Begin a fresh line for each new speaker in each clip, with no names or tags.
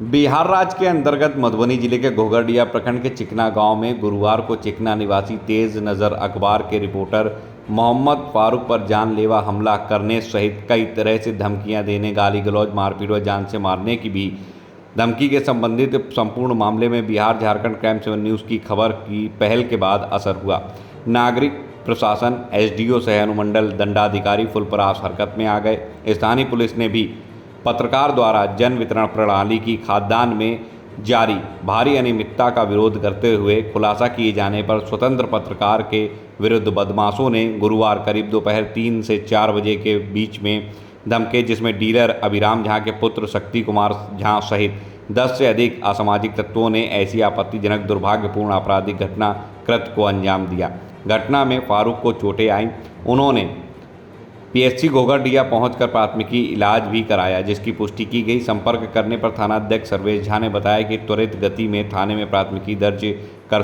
बिहार राज्य के अंतर्गत मधुबनी जिले के घोघरडिया प्रखंड के चिकना गांव में गुरुवार को चिकना निवासी तेज नज़र अखबार के रिपोर्टर मोहम्मद फारूक पर जानलेवा हमला करने सहित कई तरह से धमकियां देने, गाली गलौज, मारपीट व जान से मारने की भी धमकी के संबंधित संपूर्ण मामले में बिहार झारखंड क्राइम 7 न्यूज़ की खबर की पहल के बाद असर हुआ। नागरिक प्रशासन, एसडीओ सह अनुमंडल दंडाधिकारी फुलपरास हरकत में आ गए। स्थानीय पुलिस ने भी पत्रकार द्वारा जन वितरण प्रणाली की खाद्यान्न में जारी भारी अनियमितता का विरोध करते हुए खुलासा किए जाने पर स्वतंत्र पत्रकार के विरुद्ध बदमाशों ने गुरुवार करीब दोपहर 3 से 4 बजे के बीच में धमके, जिसमें डीलर अभिराम झा के पुत्र शक्ति कुमार झा सहित 10 से अधिक असामाजिक तत्वों ने ऐसी आपत्तिजनक दुर्भाग्यपूर्ण आपराधिक घटना कृत्य को अंजाम दिया। घटना में फारूक को चोटें आईं। उन्होंने पीएचसी घोघरडिया पहुंचकर प्राथमिकी इलाज भी कराया, जिसकी पुष्टि की गई। संपर्क करने पर थानाध्यक्ष सर्वेश झा ने बताया कि त्वरित गति में थाने में प्राथमिकी दर्ज कर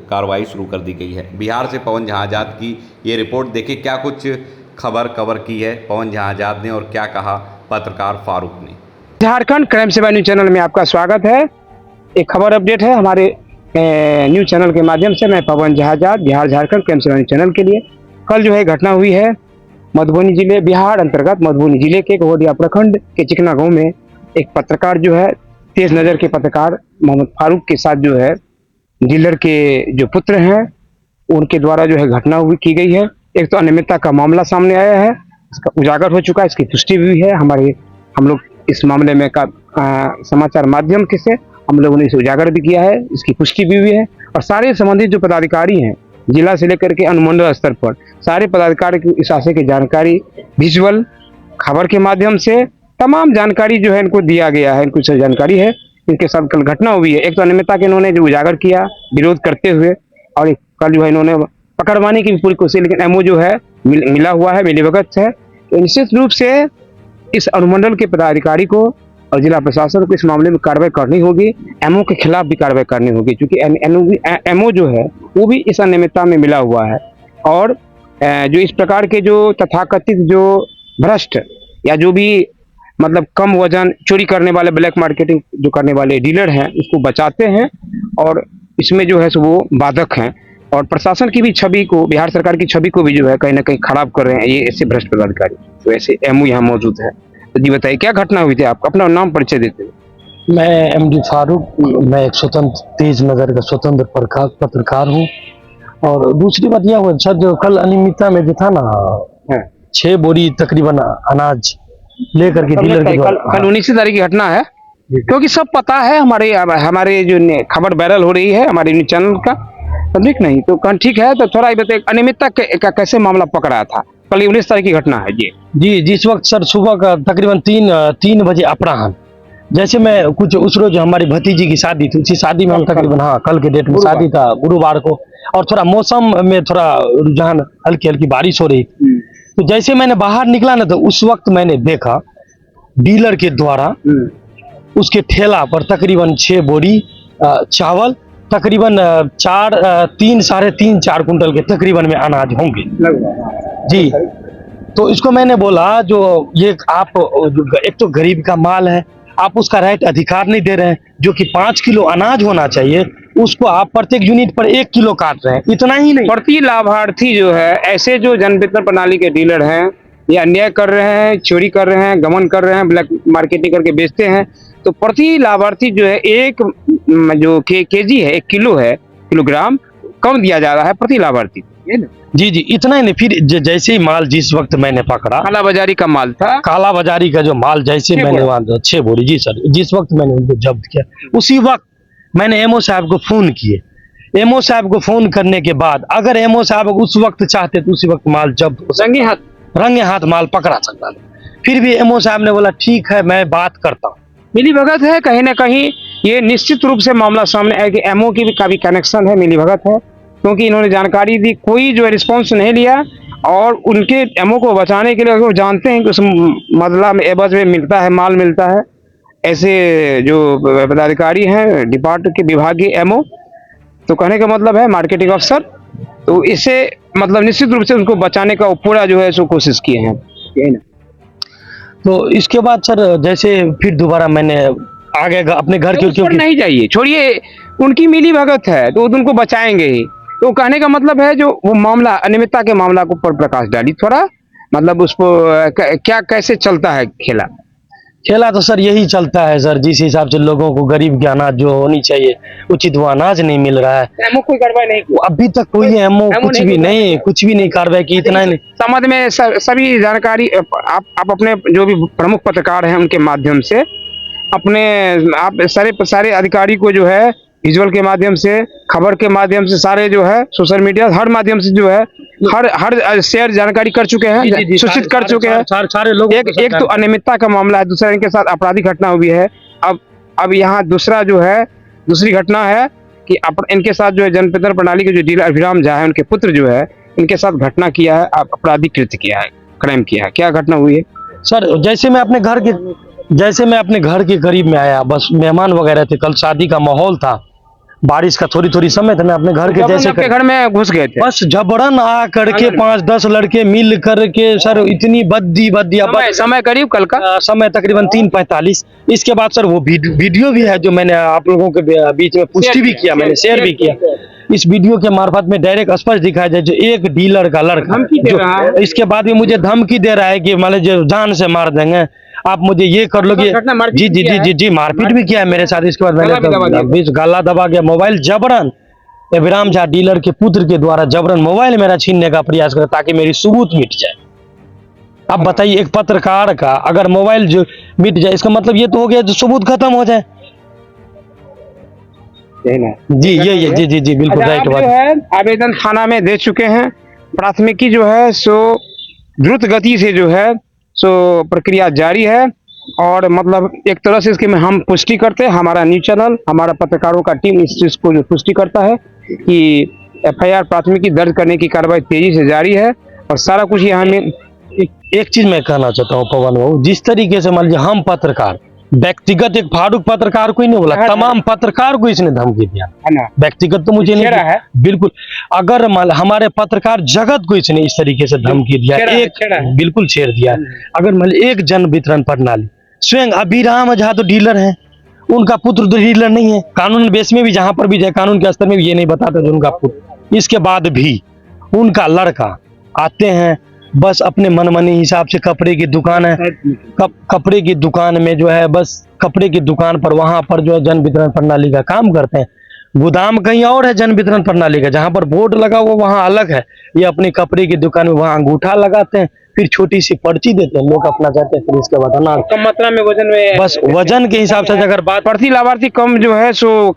कार्रवाई शुरू कर दी गई है। बिहार से पवन झा आजाद की ये रिपोर्ट देखिए, क्या कुछ खबर कवर की है पवन झा आजाद ने और क्या कहा पत्रकार फारूक ने।
झारखंड क्राइम 7 न्यूज चैनल में आपका स्वागत है। एक खबर अपडेट है हमारे न्यूज चैनल के माध्यम से। मैं Pawan Jha Azad, Bihar Jharkhand crime 7 news channel के लिए। कल जो है घटना हुई है मधुबनी जिले, बिहार अंतर्गत मधुबनी जिले के घोघरडिया प्रखंड के चिकना गांव में एक पत्रकार जो है, तेज नज़र के पत्रकार मोहम्मद फारूक के साथ जो है डीलर के जो पुत्र हैं उनके द्वारा जो है घटना की गई है। एक तो अनियमितता का मामला सामने आया है, इसका उजागर हो चुका है, इसकी पुष्टि भी है। हम लोग इस मामले में समाचार माध्यम से हम लोगों ने इसे उजागर भी किया है, इसकी पुष्टि भी हुई है। और सारे संबंधित जो पदाधिकारी हैं जिला से लेकर के अनुमंडल स्तर पर सारे पदाधिकारी की इस आशय की जानकारी विजुअल खबर के माध्यम से तमाम जानकारी जो है इनको दिया गया है। इनको जानकारी है इनके साथ कल घटना हुई है। एक तो अनियमितता के इन्होंने जो उजागर किया विरोध करते हुए, और कल जो है इन्होंने पकड़वाने की भी पूरी कोशिश, लेकिन एमओ जो है मिला हुआ है, मिलीभगत है। तो निश्चित रूप से इस अनुमंडल के पदाधिकारी को और जिला प्रशासन को इस मामले में कार्रवाई करनी होगी। एमओ के खिलाफ भी कार्रवाई करनी होगी, क्योंकि एमओ जो है वो भी इस अनियमितता में मिला हुआ है। और जो इस प्रकार के जो तथाकथित जो भ्रष्ट या जो भी मतलब कम वजन चोरी करने वाले, ब्लैक मार्केटिंग जो करने वाले डीलर हैं उसको बचाते हैं, और इसमें जो है सो वो बाधक हैं। और प्रशासन की भी छवि को, बिहार सरकार की छवि को भी जो है कहीं ना कहीं खराब कर रहे हैं ये ऐसे भ्रष्ट पदाधिकारी। तो ऐसे एमओ यहाँ मौजूद है। तो जी बताइए क्या घटना हुई थी, आप अपना नाम परिचय देते हैं।
मैं एमडी फारूक, मैं एक स्वतंत्र तेज नगर का स्वतंत्र पत्रकार हूँ। और दूसरी बात यह हुआ सर, जो कल अनियमितता में जो था ना 6 बोरी तकरीबन अनाज लेकर के डीलर के
कल 19 तारीख की घटना है, क्योंकि सब पता है। हमारे जो खबर वायरल हो रही है हमारे न्यूज चैनल का, ठीक नहीं तो ठीक है। तो थोड़ा बताइए अनियमितता का कैसे मामला पकड़ा था। कल 19 तारीख की घटना है जी।
जिस वक्त सर सुबह का तकरीबन 3 बजे अपराह्न, जैसे मैं कुछ उस रोज हमारी भतीजी की शादी थी, उसी शादी में हम तकरीबन कल के डेट में शादी था गुरुवार को, और थोड़ा मौसम में थोड़ा रुझान, हल्की हल्की बारिश हो रही थी। तो जैसे मैंने बाहर निकला ना, तो उस वक्त मैंने देखा डीलर के द्वारा उसके ठेला पर तकरीबन 6 बोरी चावल, तकरीबन 3 साढ़े 4 कुंटल के तकरीबन में अनाज होंगे जी। तो इसको मैंने बोला जो ये आप एक तो गरीब का माल है, आप उसका राइट अधिकार नहीं दे रहे हैं। जो कि 5 किलो अनाज होना चाहिए उसको आप प्रत्येक यूनिट पर 1 किलो काट रहे हैं। इतना ही नहीं,
प्रति लाभार्थी जो है ऐसे जो जन वितरण प्रणाली के डीलर हैं ये अन्याय कर रहे हैं, चोरी कर रहे हैं, गमन कर रहे हैं, ब्लैक मार्केटिंग करके बेचते हैं। तो प्रति लाभार्थी जो है एक जो केजी है, 1 किलो है, किलोग्राम कम दिया जा रहा है प्रति लाभार्थी।
जी जी, इतना ही नहीं। फिर जैसे ही माल जिस वक्त मैंने पकड़ा,
काला बाजारी का माल था,
काला बाजारी का जो माल जैसे मैंने वहां 6 बोरी जी सर, जिस वक्त मैंने उनको जब्त किया उसी वक्त मैंने एमओ साहब को फोन किए। एमओ साहब को फोन करने के बाद अगर एमओ साहब उस वक्त चाहते तो उसी वक्त माल जब्त, रंगे हाथ माल पकड़ा सकता था। फिर भी एमओ साहब ने बोला ठीक है मैं बात करता हूँ।
मिलीभगत है कहीं ना कहीं, ये निश्चित रूप से मामला सामने आया कि एमओ की भी काफी कनेक्शन है, मिलीभगत है, क्योंकि इन्होंने जानकारी दी, कोई जो है रिस्पॉन्स नहीं लिया। और उनके एमओ को बचाने के लिए वो जानते हैं कि उस बदला में एवज में मिलता है, माल मिलता है। ऐसे जो पदाधिकारी हैं डिपार्टमेंट के विभागीय एमओ, तो कहने का मतलब है मार्केटिंग अफसर, तो इसे मतलब निश्चित रूप से उनको बचाने का पूरा जो है सो कोशिश किए हैं।
तो इसके बाद सर जैसे फिर दोबारा मैंने आगे अपने घर के
उस पर नहीं जाइए, छोड़िए, उनकी मिली भगत है तो उनको बचाएंगे ही। तो कहने का मतलब है जो वो मामला अनियमितता के मामला को पर प्रकाश डाली थोड़ा, मतलब उसको क्या कैसे चलता है खेला।
खेला तो सर यही चलता है सर, जिस हिसाब से लोगों को गरीब के अनाज जो होनी चाहिए उचित वो अनाज नहीं मिल रहा है।
एमओ कोई कार्रवाई नहीं की।
अभी तक कोई एमओ कुछ भी नहीं, कुछ भी नहीं कार्रवाई की, इतना नहीं।
समाज में सभी जानकारी आप अपने जो भी प्रमुख पत्रकार हैं उनके माध्यम से अपने आप सारे अधिकारी को जो है विजुअल के माध्यम से, खबर के माध्यम से, सारे जो है सोशल मीडिया हर माध्यम से जो है हर शेयर जानकारी कर चुके हैं, सूचित कर चुके हैं
सारे लोग।
एक तो अनियमितता का मामला है, दूसरा इनके साथ आपराधिक घटना हुई है। अब यहाँ दूसरी घटना है कि इनके साथ जो है जनवितरण प्रणाली के जो डीलर अभिराम झा है उनके पुत्र जो है इनके साथ घटना किया है, आपराधिक कृत्य किया है, क्राइम किया है। क्या घटना हुई है
सर? जैसे मैं अपने घर के करीब में आया, बस मेहमान वगैरह थे, कल शादी का माहौल था, बारिश का थोड़ी समय था, मैं अपने घर के जैसे
घर में घुस गए थे,
बस जबरन आ करके 5-10 लड़के मिल करके सर इतनी बद्दी
समय करीब कल का
समय तकरीबन 3:45। इसके बाद सर वो वीडियो भी है जो मैंने आप लोगों के बीच में पुष्टि भी किया, मैंने शेयर भी किया। इस वीडियो के मार्फत में डायरेक्ट स्पष्ट दिखाया जाए जो एक डीलर का लड़का जो इसके बाद भी मुझे धमकी दे रहा है कि मान लीजिए जान से मार देंगे, आप मुझे ये कर लोगे। जी मारपीट भी किया है मेरे साथ। इसके बाद मैंने गला दबा गया, मोबाइल जबरन अभिराम झा डीलर के पुत्र के द्वारा जबरन मोबाइल मेरा छीनने का प्रयास कर ताकि मेरी सबूत मिट जाए। अब बताइए, एक पत्रकार का अगर मोबाइल जो मिट जाए इसका मतलब ये तो हो गया जो सबूत खत्म हो जाए। जी ये जी बिल्कुल राइट बात
है। आवेदन थाना में दे चुके हैं, प्राथमिकी जो है सो द्रुत गति से जो है सो प्रक्रिया जारी है। और मतलब एक तरह से इसके में हम पुष्टि करते हैं, हमारा न्यूज चैनल, हमारा पत्रकारों का टीम इस चीज को जो पुष्टि करता है कि एफआईआर प्राथमिकी दर्ज करने की कार्रवाई तेजी से जारी है। और सारा कुछ यहाँ में
एक चीज मैं कहना चाहता हूँ पवन बाबू, जिस तरीके से मान लीजिए हम पत्रकार, व्यक्तिगत एक फारूक पत्रकार को ही नहीं बोला, तमाम पत्रकार को इसने धमकी दिया है ना। व्यक्तिगत तो मुझे नहीं है बिल्कुल। अगर हमारे पत्रकार जगत को इसने इस तरीके से धमकी दिया, बिल्कुल छेड़ दिया। अगर मान एक जन वितरण प्रणाली, स्वयं अभिराम झा तो डीलर है, उनका पुत्र तो डीलर नहीं है। कानून बेस में भी जहां पर भी जाए, कानून के स्तर में भी ये नहीं बताते जो उनका पुत्र, इसके बाद भी उनका लड़का आते हैं बस अपने मनमानी हिसाब से। कपड़े की दुकान है, कपड़े की दुकान में जो है बस कपड़े की दुकान पर वहां पर जो है जन वितरण प्रणाली का काम करते हैं। गोदाम कहीं और है जन वितरण प्रणाली का, जहां पर बोर्ड लगा हुआ वहां अलग है। ये अपनी कपड़े की दुकान में वहां अंगूठा लगाते हैं, फिर छोटी सी पर्ची देते हैं, लोग अपना जाते हैं, फिर इसके बाद अनाज
कम मात्रा में वजन में,
बस वजन के हिसाब से अगर बात
प्रति लाभार्थी कम जो है सो